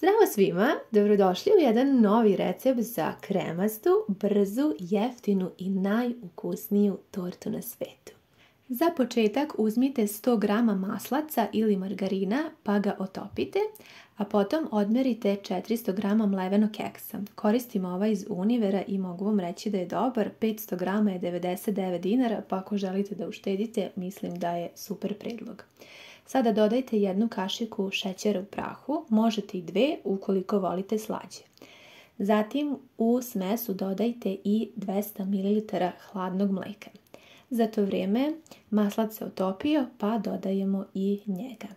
Zdravo svima, dobrodošli u jedan novi recept za kremastu, brzu, jeftinu i najukusniju tortu na svetu. Za početak uzmite 100 g maslaca ili margarina pa ga otopite, a potom odmerite 400 g mlevenog keksa. Koristim ovaj iz Univera i mogu vam reći da je dobar, 500 g je 99 dinara, pa ako želite da uštedite, mislim da je super predlog. Sada dodajte 1 kašiku šećera u prahu, možete i 2 ukoliko volite slađe. Zatim u smesu dodajte i 200 ml hladnog mleka. Za to vrijeme maslac se otopio pa dodajemo i njega.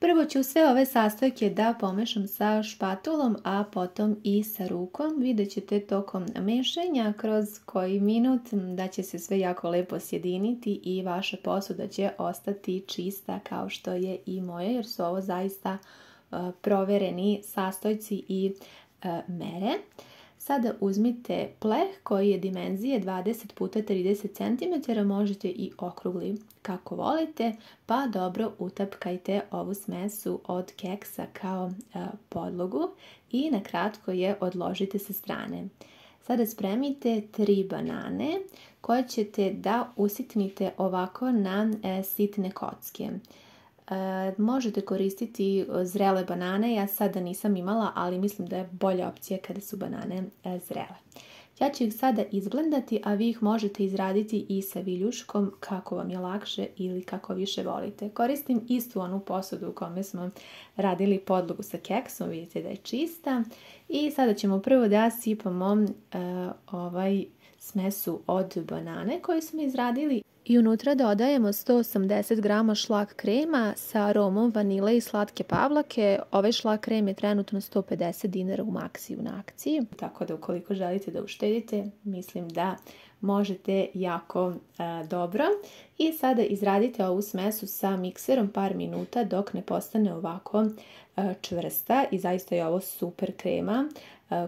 Prvo ću sve ove sastojke da pomešam sa špatulom, a potom i sa rukom. Vidjet ćete tokom mešanja kroz koji minut da će se sve jako lepo sjediniti i vaša posuda će ostati čista kao što je i moja, jer su ovo zaista provereni sastojci i mere. Sada uzmite pleh koji je dimenzije 20 x 30 cm, možete i okrugli kako volite, pa dobro utapkajte ovu smesu od keksa kao podlogu i na kratko je odložite sa strane. Sada spremite 3 banane koje ćete da usitnite ovako na sitne kocke. Možete koristiti zrele banane, ja sada nisam imala, ali mislim da je bolja opcija kada su banane zrele. Ja ću ih sada izblendati, a vi ih možete izraditi i sa viljuškom kako vam je lakše ili kako više volite. Koristim istu onu posudu u kome smo radili podlogu sa keksom, vidite da je čista. I sada ćemo prvo da sipamo smesu od banane koju smo izradili. I unutra dodajemo 180 g šlag krema sa aromom vanile i slatke pavlake. Ovaj šlag krem je trenutno 150 dinara u Maxiju na akciji. Tako da ukoliko želite da uštedite, mislim da možete jako dobro. I sada izradite ovu smesu sa mikserom par minuta dok ne postane ovako čvrsta. I zaista je ovo super krema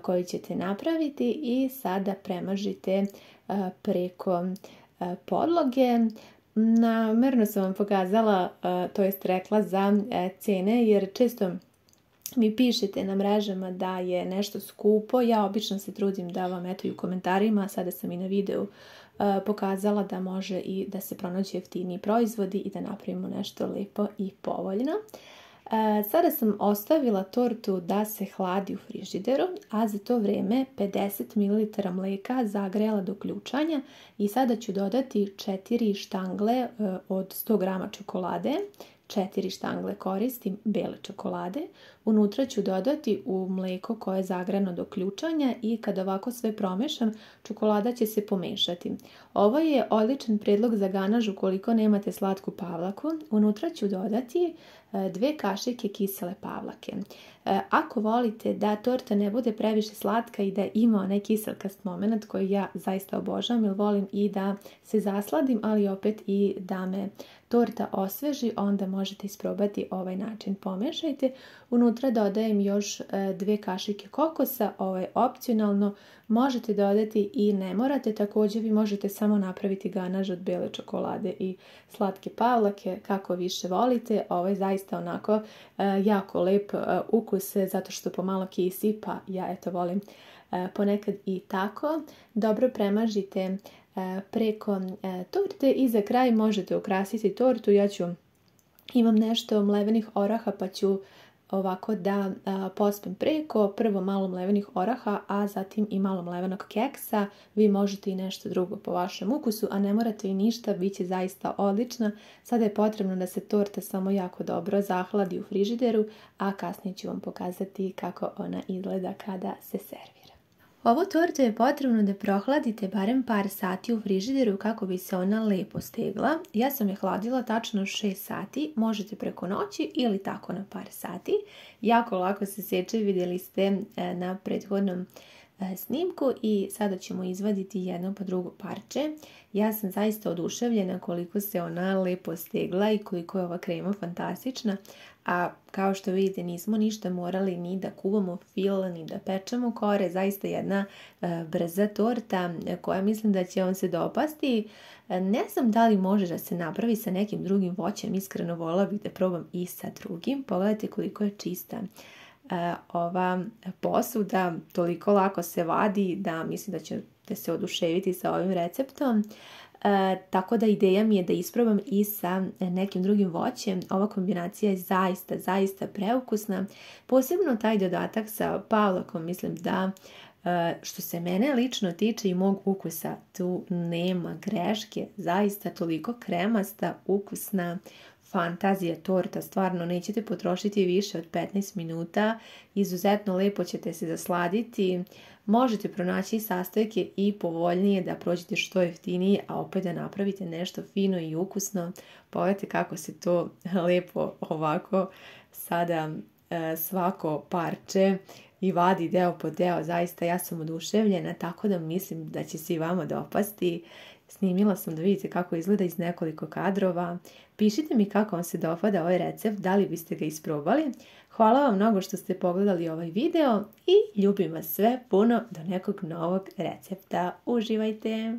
koju ćete napraviti. I sada premažite preko podloge. Namerno sam vam pokazala, to jest rekla za cene, jer često mi pišete na mrežama da je nešto skupo. Ja obično se trudim da vam eto i u komentarima, sada sam i na videu pokazala da može i da se pronađu jeftiniji proizvodi i da napravimo nešto lepo i povoljno. Sada sam ostavila tortu da se hladi u frižideru, a za to vrijeme 50 ml mleka zagrela do ključanja i sada ću dodati 4 štangle od 100 g čokolade. 4 štangle koristim bele čokolade. Unutra ću dodati u mlijeko koje je zagrano do ključanja i kad ovako sve promešam, čokolada će se pomešati. Ovo je odličan predlog za ganaž ukoliko nemate slatku pavlaku. Unutra ću dodati 2 kašike kisele pavlake. Ako volite da torta ne bude previše slatka i da ima onaj kiselkast moment koji ja zaista obožavam, jer volim i da se zasladim, ali opet i da me torta osveži, onda možete isprobati ovaj način. Pomešajte. Unutra dodajem još 2 kašike kokosa, ovo je opcionalno, možete dodati i ne morate, također vi možete samo napraviti ganaž od bele čokolade i slatke pavlake, kako više volite. Ovo je zaista onako jako lep ukus, zato što pomalo kisi, pa ja eto volim ponekad i tako. Dobro premažite preko torte i za kraj možete ukrasiti tortu. Imam nešto mlevenih oraha pa ću ovako da pospem preko, prvo malo mlevenih oraha, a zatim i malo mlevenog keksa. Vi možete i nešto drugo po vašem ukusu, a ne morate i ništa, bit će zaista odlična. Sada je potrebno da se torta samo jako dobro zahladi u frižideru, a kasnije ću vam pokazati kako ona izgleda kada se servira. Ovu tortu je potrebno da prohladite barem par sati u frižideru kako bi se ona lepo stegla. Ja sam je hladila tačno 6 sati, možete preko noći ili tako na par sati. Jako lako se seče, vidjeli ste na prethodnom snimku i sada ćemo izvaditi jedno po drugo parče. Ja sam zaista oduševljena koliko se ona lepo stegla i koliko je ova krema fantastična. A kao što vidite nismo ništa morali ni da kuvamo fil, ni da pečemo kore. Zaista jedna brza torta koja mislim da će vam se dopasti. Ne znam da li može da se napravi sa nekim drugim voćem. Iskreno voljela bih da probam i sa drugim. Pogledajte koliko je čista. ova posuda toliko lako se vadi da mislim da ćete se oduševiti sa ovim receptom. Tako da ideja mi je da isprobam i sa nekim drugim voćem. Ova kombinacija je zaista preukusna. Posebno taj dodatak sa pavlakom, mislim da što se mene lično tiče i mog ukusa, tu nema greške. Zaista toliko kremasta, ukusna, fantazija torta, stvarno nećete potrošiti više od 15 minuta, izuzetno lepo ćete se zasladiti, možete pronaći sastojke i povoljnije da prođete što jeftinije, a opet da napravite nešto fino i ukusno. Pogledajte kako se to lepo ovako sada svako parče i vadi deo po deo, zaista ja sam oduševljena, tako da mislim da će se i vama dopasti. Snimila sam da vidite kako izgleda iz nekoliko kadrova. Pišite mi kako vam se dopada ovaj recept, da li biste ga isprobali. Hvala vam mnogo što ste pogledali ovaj video i ljubim vas sve puno do nekog novog recepta. Uživajte!